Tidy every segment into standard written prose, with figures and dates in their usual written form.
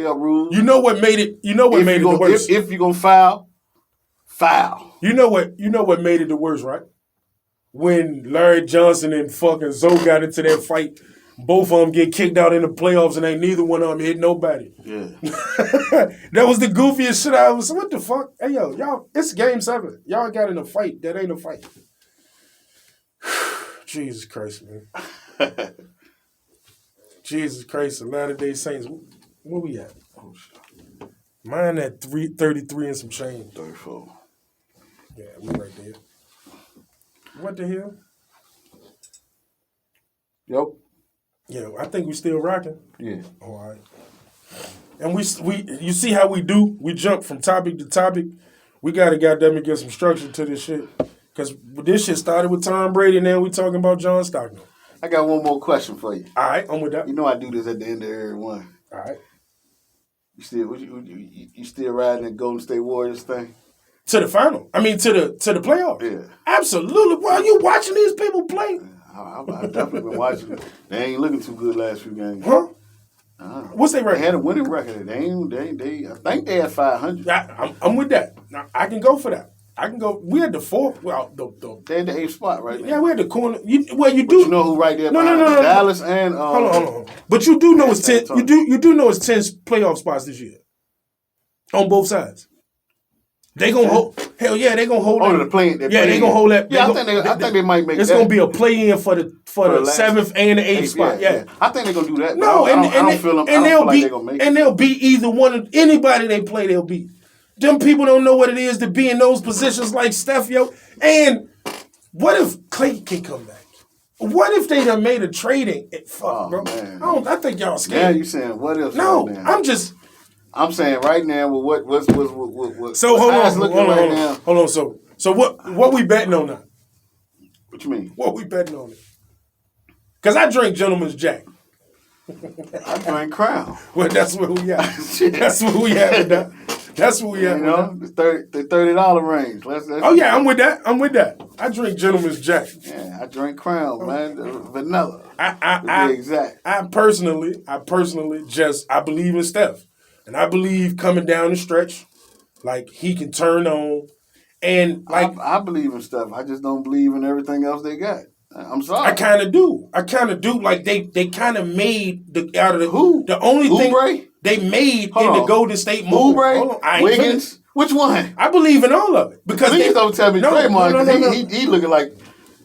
playoff rules. You know what made it? You know what made it the worst? If you're gonna foul. You know what made it the worst, right? When Larry Johnson and fucking Zoe got into that fight, both of them get kicked out in the playoffs, and ain't neither one of them hit nobody. Yeah, that was the goofiest shit I ever. So what the fuck? Hey yo, y'all, it's Game 7. Y'all got in a fight. That ain't a fight. Jesus Christ, man. Jesus Christ, the Latter-day Saints. Where we at? Oh shit. Mine at 333 and some change. 34. Yeah, we right there. What the hell? Yep. Yeah, I think we still rocking. Yeah. All right. And we you see how we do? We jump from topic to topic. We gotta goddamn get some structure to this shit. Cause this shit started with Tom Brady, and now we talking about John Stockton. I got one more question for you. All right, I'm with that. You know I do this at the end of every one. All right. You still riding the Golden State Warriors thing? To the final. I mean, to the playoffs. Yeah. Absolutely. Well, you watching these people play? I've definitely been watching it. They ain't looking too good last few games. Huh? What's their record? They had a winning record. I think they had 500. I'm with that. Now, I can go for that. I can go. We had the fourth. Well, they're in the 8th spot right now. Yeah, we had the corner. You do. You know who right there? No. Dallas and hold on. But you do know it's 10. You do know it's 10 playoff spots this year on both sides. They gonna hold. Hell yeah, they gonna hold. Oh, the play. Yeah, they gonna hold that. Yeah, I think they might make. It's gonna be a play in for the 7th and the 8th spot. Yeah. I think they're gonna do that. No, I don't feel like they're gonna make it. And they'll beat either one of anybody they play. They'll beat. Them people don't know what it is to be in those positions like Steph, yo. And what if Clay can come back? What if they done made a trading? Fuck, bro. Man. I think y'all scared. Now you saying what if? No, right I'm saying right now, with what so hold on. Hold on. So what we betting on now? What you mean? What we betting on it? Because I drink Gentleman's Jack. I drink Crown. Well, that's where we at. That's where we at with that. That's where we at. You know, the $30 range. Let's oh yeah, I'm with that. I drink Gentleman's Jack. Yeah, I drink Crown, man. Vanilla. I personally I believe in Steph. And I believe coming down the stretch, like he can turn on, and like I believe in stuff. I just don't believe in everything else they got. I'm sorry. I kind of do. Like they kind of made the only Oubre? thing they made in the Golden State move. Oubre, Wiggins, which one? I believe in all of it because please don't tell me Draymond because he looking like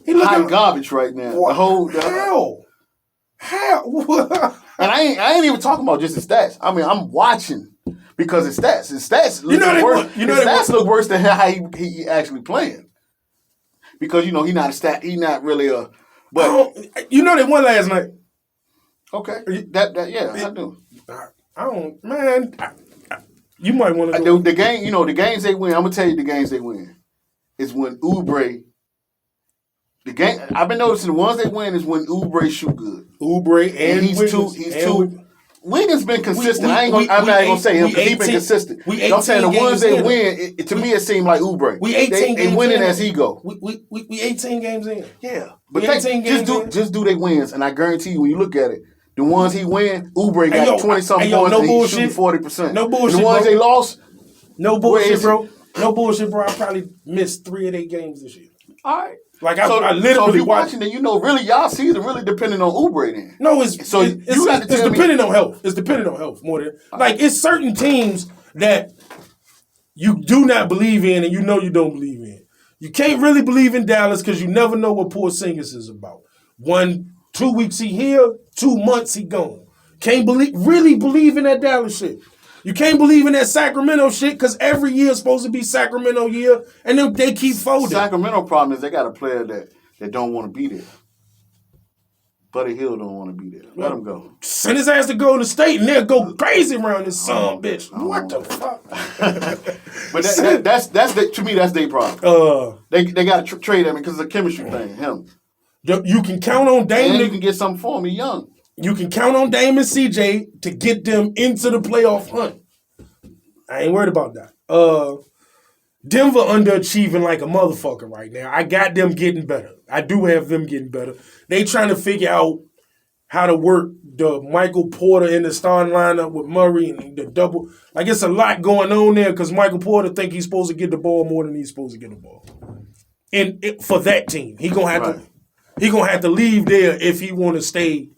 hot garbage right now. What? How? And I ain't even talking about just the stats. I mean, I'm watching because his stats look worse than how he actually playing. Because he not really a. But they won last night. Okay, I do. I don't, man. You might want to the game. The games they win. I'm gonna tell you the games they win. Is when Oubre. The game I've been noticing the ones they win is when Oubre shoot good. Oubre and he's too. Wiggins been consistent. I'm not gonna say him because he's been consistent. I'm saying the ones they win, to me it seemed like Oubre. They winning as he go. We 18 games in. Yeah, but just do they wins, and I guarantee you when you look at it, the ones he win, Oubre got 20-something points and he's shooting 40%. No bullshit. And the ones they lost, no bullshit, bro. No bullshit, bro. I probably missed 3 of 8 games this year. All right. Like I literally so if you watching it, really y'all season really depending on Oubre then. No, it's depending on health. It's depending on health more than it's certain teams that you do not believe in and you don't believe in. You can't really believe in Dallas because you never know what Porzingis is about. 2 weeks he here, 2 months he gone. Can't really believe in that Dallas shit. You can't believe in that Sacramento shit because every year is supposed to be Sacramento year, and then they keep folding. Sacramento problem is they got a player that don't want to be there. Buddy Hill don't want to be there. Let him go. Send his ass to Golden State, and they'll go crazy around this son bitch. What the fuck? But that's to me that's their problem. They got to trade him because it's a chemistry thing. Him. You can count on Dame. And you can get something for him. He's young. You can count on Dame and CJ to get them into the playoff hunt. I ain't worried about that. Denver underachieving like a motherfucker right now. I got them getting better. I do have them getting better. They trying to figure out how to work the Michael Porter in the starting lineup with Murray and the double. Like, it's a lot going on there because Michael Porter think he's supposed to get the ball more than he's supposed to get the ball. And for that team, he gonna have to leave there if he want to stay.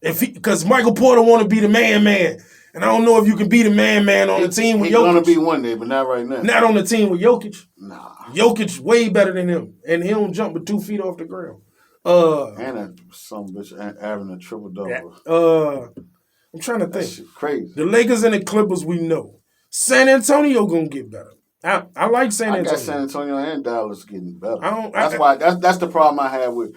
Because Michael Porter want to be the man, and I don't know if you can be the man on the team with Jokic. He's gonna be one day, but not right now. Not on the team with Jokic. Nah, Jokic way better than him, and he don't jump with 2 feet off the ground. And some bitch having a triple double. I'm trying to think. That shit crazy. The Lakers and the Clippers, we know. San Antonio gonna get better. I like San Antonio. I got San Antonio and Dallas getting better. That's the problem I have with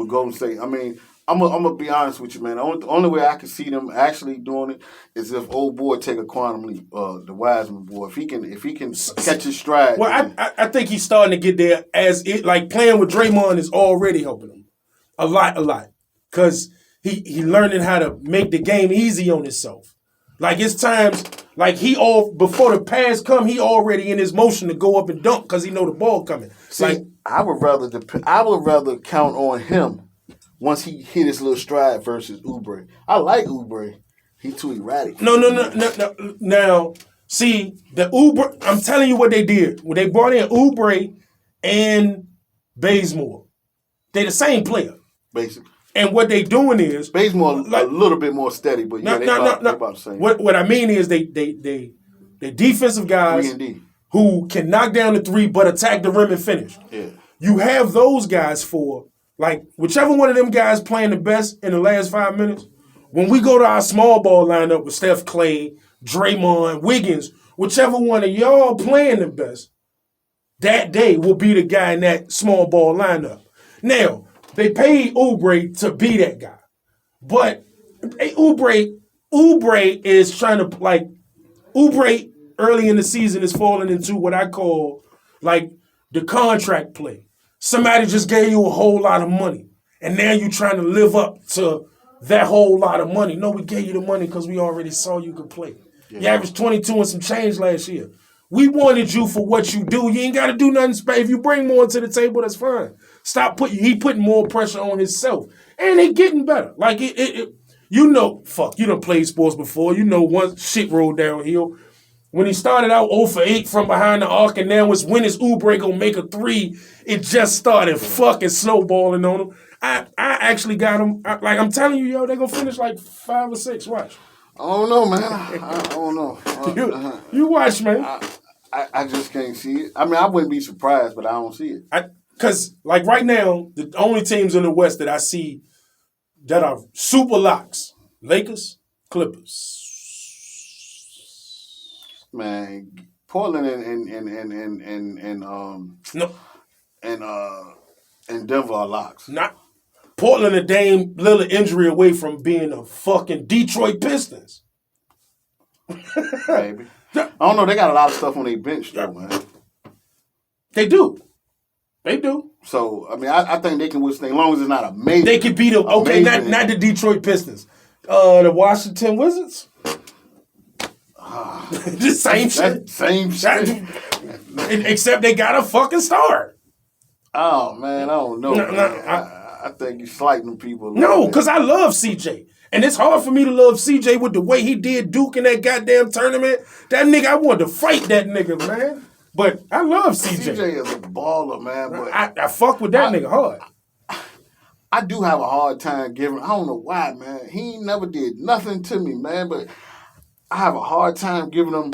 Golden State. I mean, I'm gonna be honest with you, man. The only way I can see them actually doing it is if old boy take a quantum leap. The Wiseman boy, if he can catch his stride. Well, I think he's starting to get there like playing with Draymond is already helping him a lot, because he learning how to make the game easy on himself. Like, it's times like before the pass come, he already in his motion to go up and dunk because he know the ball coming. See, like, I would rather count on him once he hit his little stride versus Oubre. I like Oubre. He too erratic. No. Now, see, the Oubre, I'm telling you what they did. When they brought in Oubre and Bazemore, they the same player. Basically. And what they doing is Bazemore a little bit more steady, but yeah, they about the same. What I mean is they defensive guys 3-and-D. who can knock down the three but attack the rim and finish. Yeah. You have those guys for, like, whichever one of them guys playing the best in the last 5 minutes. When we go to our small ball lineup with Steph, Clay, Draymond, Wiggins, whichever one of y'all playing the best, that day will be the guy in that small ball lineup. Now, they paid Oubre to be that guy. But Oubre is trying to, like, Oubre early in the season is falling into what I call, like, the contract play. Somebody just gave you a whole lot of money, and now you're trying to live up to that whole lot of money. No, we gave you the money because we already saw you could play. Yeah. You averaged 22 and some change last year. We wanted you for what you do. You ain't got to do nothing special. If you bring more to the table, that's fine. He putting more pressure on himself. And it getting better. Like, you done played sports before. You know once shit rolled downhill. When he started out 0 for 8 from behind the arc, and now it's when is Oubre gonna make a 3, it just started fucking snowballing on him. I actually got him. I'm telling you, yo, they're gonna finish like 5 or 6. Watch. I don't know, man. I don't know. You watch, man. I just can't see it. I mean, I wouldn't be surprised, but I don't see it. Because, like, right now, the only teams in the West that I see that are super locks, Lakers, Clippers. Man, Portland and Denver are locks. Not Portland a Dame Lillard injury away from being a fucking Detroit Pistons. Baby. I don't know. They got a lot of stuff on their bench, though, man. They do. So, I mean, I think they can withstand, as long as it's not amazing. They could beat them. Okay, not the Detroit Pistons. The Washington Wizards. The same shit. Same shit. Except they got a fucking star. Oh, man, I don't know. I think you're slighting people. No, because I love CJ. And it's hard for me to love CJ with the way he did Duke in that goddamn tournament. That nigga, I wanted to fight that nigga, man. But I love CJ. CJ is a baller, man. But I fuck with that nigga hard. I do have a hard time giving. I don't know why, man. He never did nothing to me, man. But I have a hard time giving him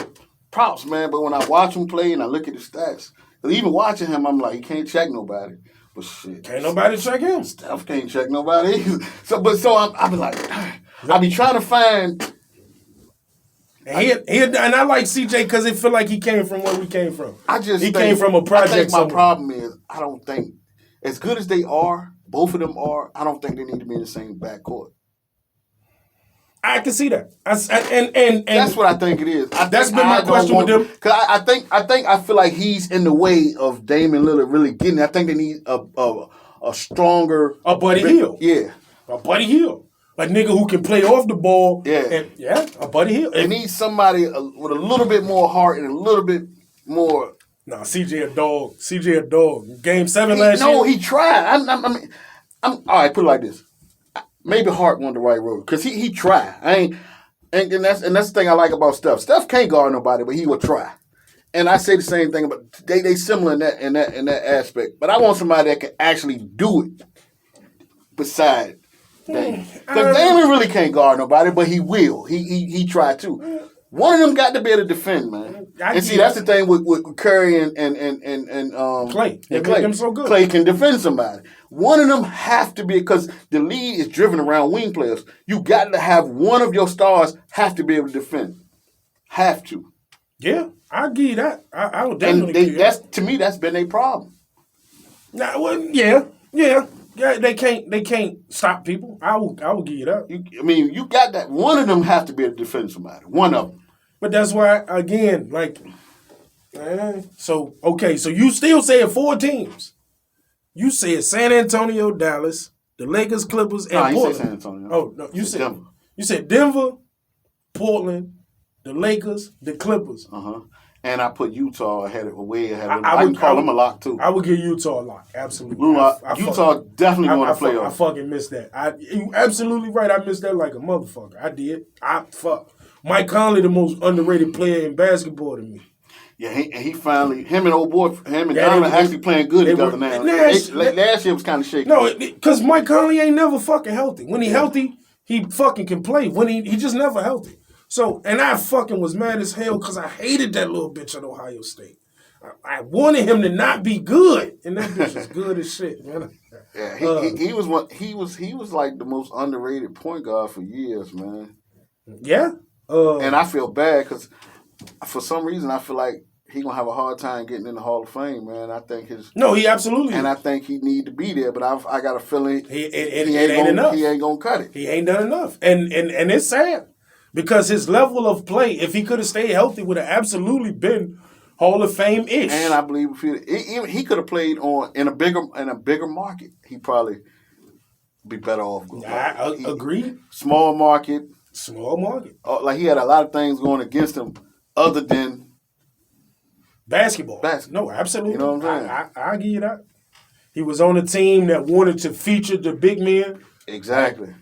props, man. But when I watch him play and I look at the stats, even watching him, I'm like, he can't check nobody. But shit, can't nobody check him. Steph can't check nobody. So I be like, I be trying to find. And I like CJ because it feel like he came from where we came from. He came from a project. I think my problem is I don't think, as good as they are, both of them are, I don't think they need to be in the same backcourt. I can see that. And that's what I think it is. That's been my question with them. Because I feel like he's in the way of Damian Lillard really getting it. I think they need a stronger... A Buddy Hield. Yeah. A Buddy Hield. A nigga who can play off the ball. Yeah. A Buddy Hield. They need somebody with a little bit more heart and a little bit more... Nah, CJ a dog. Game 7 last year. No, he tried. All right, put it like this. maybe Hart went the right road because he tried. And that's the thing I like about Steph. Steph can't guard nobody, but he will try. And I say the same thing about they similar in that aspect. But I want somebody that can actually do it. Beside Damian, because Damian really can't guard nobody, but he will. He tried to. One of them got to be able to defend, man. And see, that's the thing with Curry and Clay. They make them so good. Clay can defend somebody. One of them have to be, because the league is driven around wing players. You got to have one of your stars have to be able to defend. Have to. Yeah, I'll give you that. I would definitely give you that. To me, that's been a problem. Nah, well, yeah. They can't stop people. I will give you that. You got that. One of them have to be able to defend somebody. One of them. But that's why, again, so you still said 4 teams. You said San Antonio, Dallas, the Lakers, Clippers, and Portland. You said San Antonio. Oh no, you said Denver. You said Denver, Portland, the Lakers, the Clippers. And I put Utah way ahead of them. I would call them a lock too. I would give Utah a lock, absolutely. Utah definitely going to playoffs. I fucking missed that. You absolutely right. I missed that like a motherfucker. I did. Mike Conley, the most underrated player in basketball to me. Yeah, he finally, him and Conley actually playing good together now. Last year was kind of shaky. No, because Mike Conley ain't never fucking healthy. When he healthy, he fucking can play. When he just never healthy. So, and I fucking was mad as hell because I hated that little bitch at Ohio State. I wanted him to not be good, and that bitch is good as shit, man. Yeah, he was like the most underrated point guard for years, man. Yeah. And I feel bad because for some reason I feel like he gonna have a hard time getting in the Hall of Fame, man. I think he absolutely. And I think he need to be there, but I got a feeling he ain't enough. He ain't gonna cut it. He ain't done enough, and it's sad because his level of play, if he could have stayed healthy, would have absolutely been Hall of Fame-ish. And I believe if he could have played in a bigger market, he probably be better off. I agree. Small market. Like he had a lot of things going against him other than basketball. No, absolutely. You know what I'm saying? I give you that. He was on a team that wanted to feature the big men. Exactly.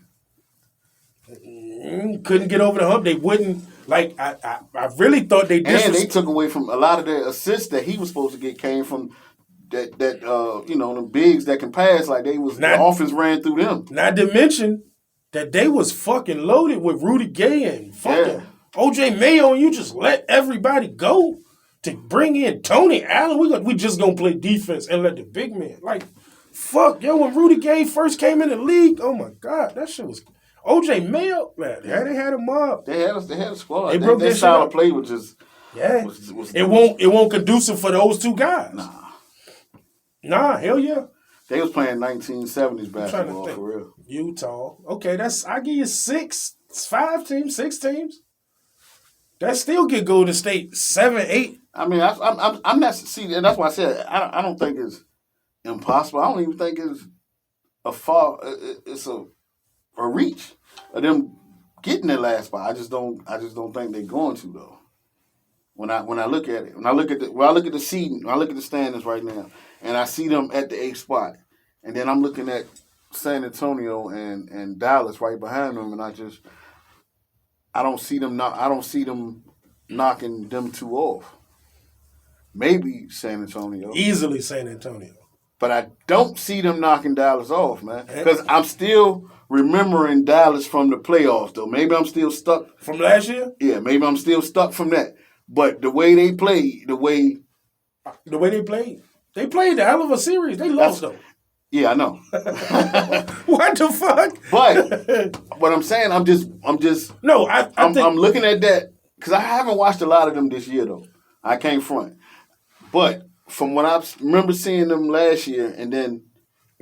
Couldn't get over the hump. They wouldn't. Like, I really thought they did. And they took away from a lot of the assists that he was supposed to get came from that the bigs that can pass. Like the offense ran through them. Not to mention that they was fucking loaded with Rudy Gay and fucking OJ Mayo, and you just let everybody go to bring in Tony Allen. We just gonna play defense and let the big man. Like, fuck, when Rudy Gay first came in the league, oh my God, that shit was OJ Mayo, man, they had him up. They had a squad. They broke their style of play was just it won't conducive for those two guys. Nah, hell yeah. They was playing 1970s basketball for real. Utah. Okay, I give you 6 teams. That still get Golden State 7, 8. I mean, I'm not and that's why I said I don't think it's impossible. I don't even think it's it's a reach of them getting their last spot. I just don't think they're going to though. When I look at it, when I look at the seeding, when I look at the standings right now, and I see them at the 8th spot, and then I'm looking at San Antonio and Dallas right behind them, and I don't see them knocking them two off. Maybe San Antonio. Easily San Antonio. But I don't see them knocking Dallas off, man. Because I'm still remembering Dallas from the playoffs, though. Maybe I'm still stuck. From last year? Yeah, maybe I'm still stuck from that. But the way they played, they played the hell of a series. They lost, though. Yeah, I know. What the fuck? But what I'm saying, I'm looking at that because I haven't watched a lot of them this year though. I can't front, but from what I remember seeing them last year, and then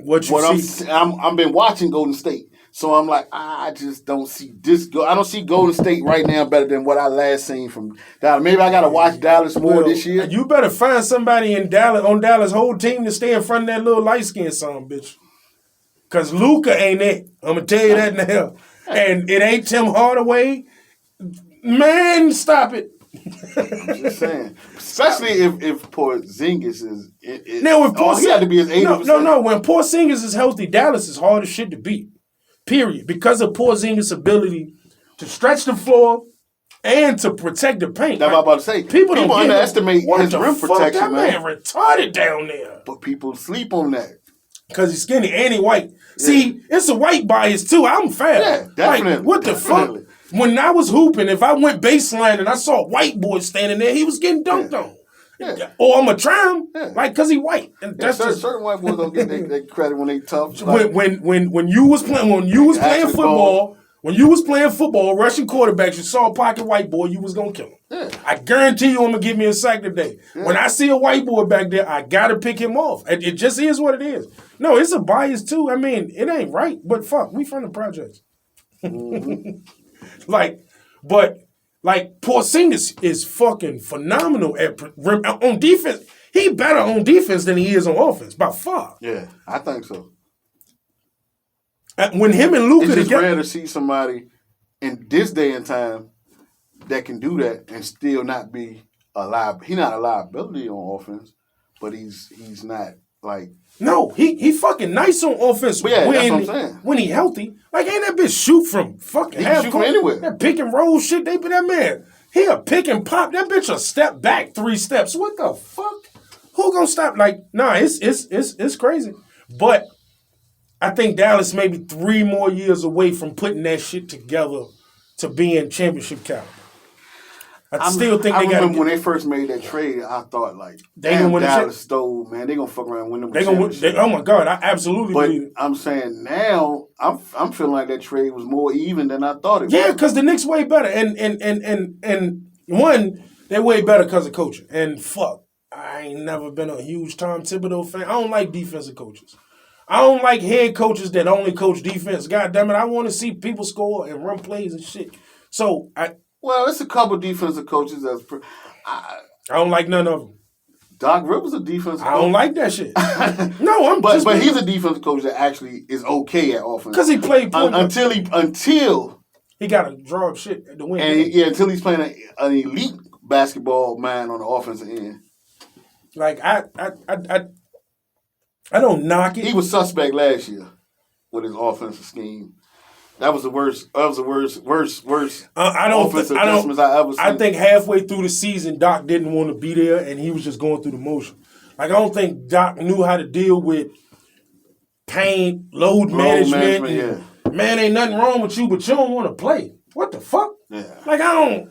I've been watching Golden State, so I'm like, I just don't see this. I don't see Golden State right now better than what I last seen from Dallas. Maybe I got to watch Dallas more this year. You better find somebody in Dallas on Dallas' whole team to stay in front of that little light skinned son, bitch. Cause Luka ain't it. I'm gonna tell you that now. And it ain't Tim Hardaway. Man, stop it. I'm just saying, especially if Porzingis is now. If he had to be his 80%. No. When Porzingis is healthy, Dallas is hard as shit to beat. period. Because of Porzingis' ability to stretch the floor and to protect the paint. That's what I'm about to say. People don't underestimate his rim protection, man. That man retarded down there. But people sleep on that. Because he's skinny and he white. Yeah. See, it's a white bias too. I'm fat. Yeah, definitely. Like, what the fuck? When I was hooping, if I went baseline and I saw a white boy standing there, he was getting dunked on. Yeah. Or I'm going to try him, like, because he white. And that's certain white boys don't get their credit when they tough. Like, when you was playing football, when you was playing football, rushing quarterbacks, you saw a pocket white boy, you was going to kill him. Yeah. I guarantee you I'm going to give me a sack today. Yeah. When I see a white boy back there, I got to pick him off. It just is what it is. No, it's a bias too. I mean, it ain't right, but fuck, we from the projects. Mm-hmm. But Porzingis is fucking phenomenal on defense. He better on defense than he is on offense, by far. Yeah, I think so. When him and Luka together, it's just rare to see somebody in this day and time that can do that and still not be a liability. He's not a liability on offense, but he's not like. No, he fucking nice on offense that's what I'm saying. When he healthy. Like, ain't that bitch shoot from fucking half court? Anywhere. That pick and roll shit, that man, he a pick and pop. That bitch a step back 3 steps. What the fuck? Who gonna stop? Like, nah, it's crazy. But I think Dallas may be 3 more years away from putting that shit together to being championship caliber. I remember when they first made that trade, I thought like, they gonna win Dallas stole, man. They gonna fuck around and win them. Oh my God, I absolutely believe it. I'm saying now, I'm feeling like that trade was more even than I thought it was. Yeah, because the Knicks way better, and one, they're way better because of coaching. And fuck, I ain't never been a huge Tom Thibodeau fan. I don't like defensive coaches. I don't like head coaches that only coach defense. God damn it, I want to see people score and run plays and shit. So Well, it's a couple defensive coaches that's. I don't like none of them. Doc Rivers a defensive coach. I don't like that shit. No, but he's a defensive coach that actually is okay at offense. Because he played until he got to draw up shit to win. And until he's playing an elite basketball man on the offensive end. Like I don't knock it. He was suspect last year with his offensive scheme. That was the worst. Worst. Offensive adjustments I ever seen. I think halfway through the season, Doc didn't want to be there, and he was just going through the motion. Like, I don't think Doc knew how to deal with pain, load management. Yeah. Man, ain't nothing wrong with you, but you don't want to play. What the fuck? Yeah. Like, I don't.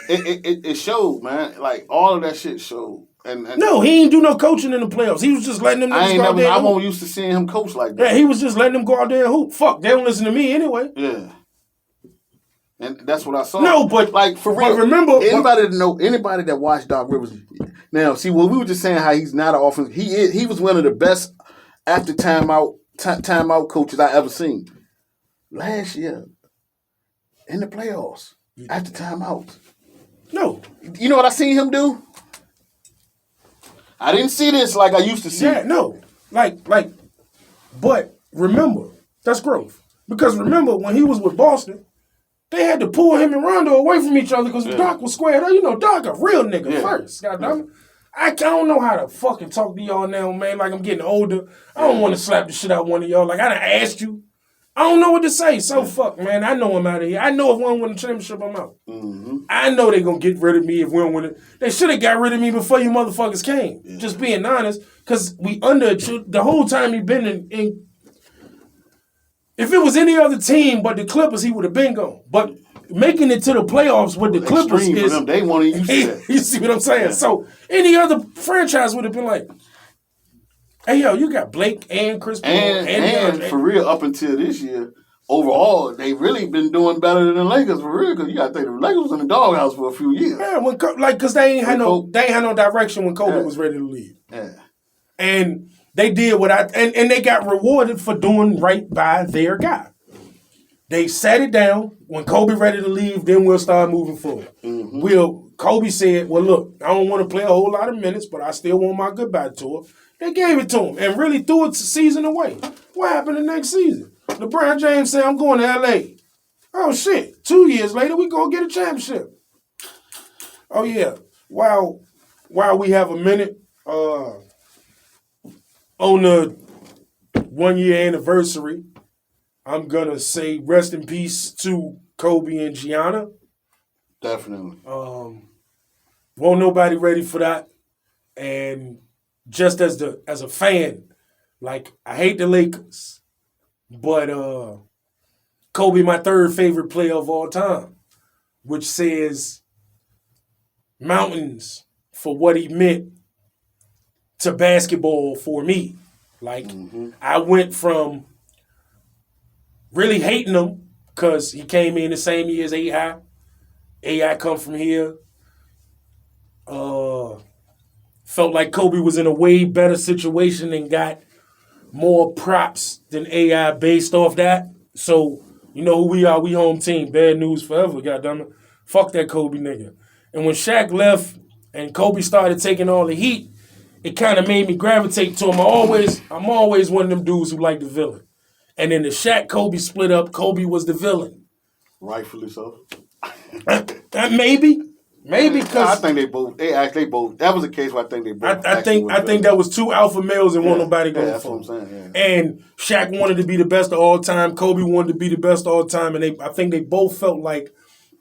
It showed, man. Like, all of that shit showed. And no, he ain't do no coaching in the playoffs. He was just letting them niggas go out there. I won't used to seeing him coach like that. Yeah, he was just letting them go out there and hoop. Fuck, they don't listen to me anyway. Yeah. And that's what I saw. No, but like for real. But remember, anybody that watched Doc Rivers. Now, see, what we were just saying how he's not an offense. He was one of the best after timeout coaches I ever seen. Last year in the playoffs after timeouts. No, you know what I seen him do? I didn't see this like I used to see. Yeah, no. But remember, that's growth. Because remember, when he was with Boston, they had to pull him and Rondo away from each other because Doc was squared up. You know, Doc a real nigga first. Goddamn it. I don't know how to fucking talk to y'all now, man. Like, I'm getting older. I don't want to slap the shit out of one of y'all. Like, I done asked you. I don't know what to say. So fuck, man. I know I'm out of here. I know if we don't win the championship, I'm out. Mm-hmm. I know they gonna get rid of me if we don't win it. They should have got rid of me before you motherfuckers came. Yeah. Just being honest, because we the whole time he been in. If it was any other team but the Clippers, he would have been gone. But making it to the playoffs with the Clippers is them. They want to use that. You see what I'm saying? Yeah. So any other franchise would have been like, hey, yo, you got Blake and Chris Paul. And for real, up until this year, overall, they really been doing better than the Lakers for real. Because you got to think the Lakers was in the doghouse for a few years. Yeah, because they ain't had no direction when Kobe was ready to leave. Yeah, and they did and they got rewarded for doing right by their guy. They sat it down. When Kobe ready to leave, then we'll start moving forward. Mm-hmm. Kobe said, well, look, I don't want to play a whole lot of minutes, but I still want my goodbye tour. They gave it to him and really threw it season away. What happened the next season? LeBron James said, I'm going to L.A. Oh, shit. 2 years later, we going to get a championship. Oh, yeah. While we have a minute, on the 1 year anniversary I'm gonna say rest in peace to Kobe and Gianna. Definitely. Won't nobody ready for that. And just as a fan, like I hate the Lakers, but Kobe my third favorite player of all time, which says mountains for what he meant to basketball for me. Like I went from really hating him because he came in the same year as AI. AI come from here. Felt like Kobe was in a way better situation and got more props than AI based off that. So, you know who we are. We home team. Bad news forever, goddammit. Fuck that Kobe nigga. And when Shaq left and Kobe started taking all the heat, it kind of made me gravitate to him. I'm always one of them dudes who like the villain. And then the Shaq Kobe split up. Kobe was the villain. Rightfully so. Maybe because I think they both. That was a case where I think they both. I think that was two alpha males and won't nobody go that's for. What I'm saying. Yeah. And Shaq wanted to be the best of all time. Kobe wanted to be the best of all time, and I think they both felt like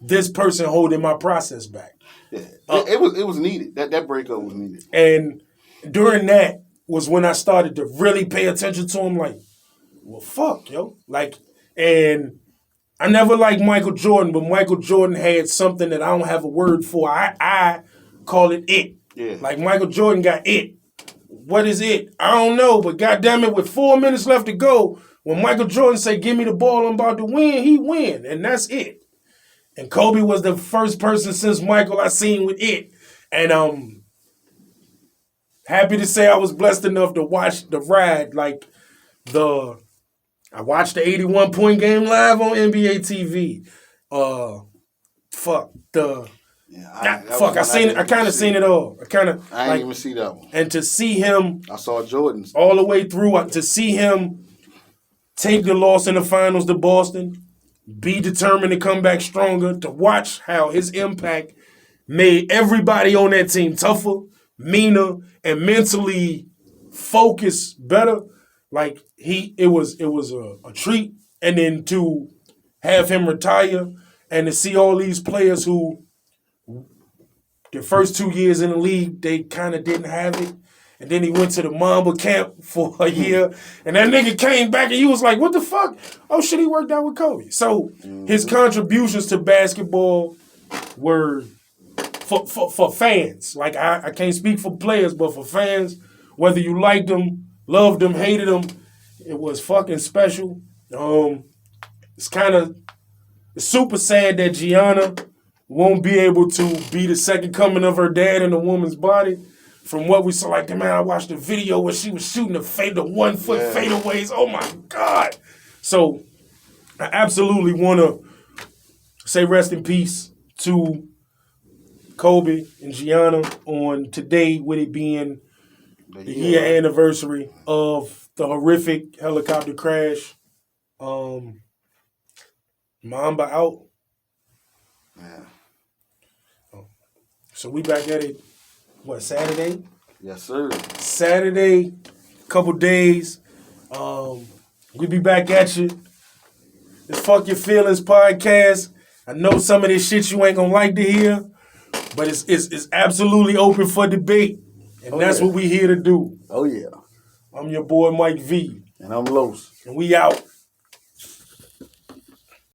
this person holding my process back. Yeah, it was needed. That breakup was needed. And during that was when I started to really pay attention to him. Like, well, fuck, yo. Like, and I never liked Michael Jordan, but Michael Jordan had something that I don't have a word for. I call it it. Yeah. Like Michael Jordan got it. What is it? I don't know, but goddamn it, with 4 minutes left to go, when Michael Jordan say, "Give me the ball, I'm about to win," he win, and that's it. And Kobe was the first person since Michael I seen with it, and happy to say I was blessed enough to watch the ride, like I watched the 81-point game live on NBA TV. I kind of seen it all. I didn't even see that one. And to see him, I saw Jordan's all the way through. To see him take the loss in the finals to Boston, be determined to come back stronger. To watch how his impact made everybody on that team tougher, meaner, and mentally focused better. Like it was a treat, and then to have him retire and to see all these players who the first 2 years in the league they kind of didn't have it, and then he went to the Mamba camp for a year, and that nigga came back and he was like, "What the fuck? Oh shit, he worked out with Kobe." So his contributions to basketball were for fans. Like I can't speak for players, but for fans, whether you liked them, loved him, hated him, it was fucking special. It's super sad that Gianna won't be able to be the second coming of her dad in a woman's body. From what we saw, like, man, I watched the video where she was shooting the 1 foot fadeaways. Oh my God. So I absolutely want to say rest in peace to Kobe and Gianna on today, with it being the year anniversary of the horrific helicopter crash. Mamba out. Yeah. So we back at it, Saturday? Yes, sir. Saturday, couple days. We be back at you. It's Fuck Your Feelings podcast. I know some of this shit you ain't gonna like to hear, but it's absolutely open for debate. And that's what we here to do. Oh, yeah. I'm your boy, Mike V. And I'm Los. And we out.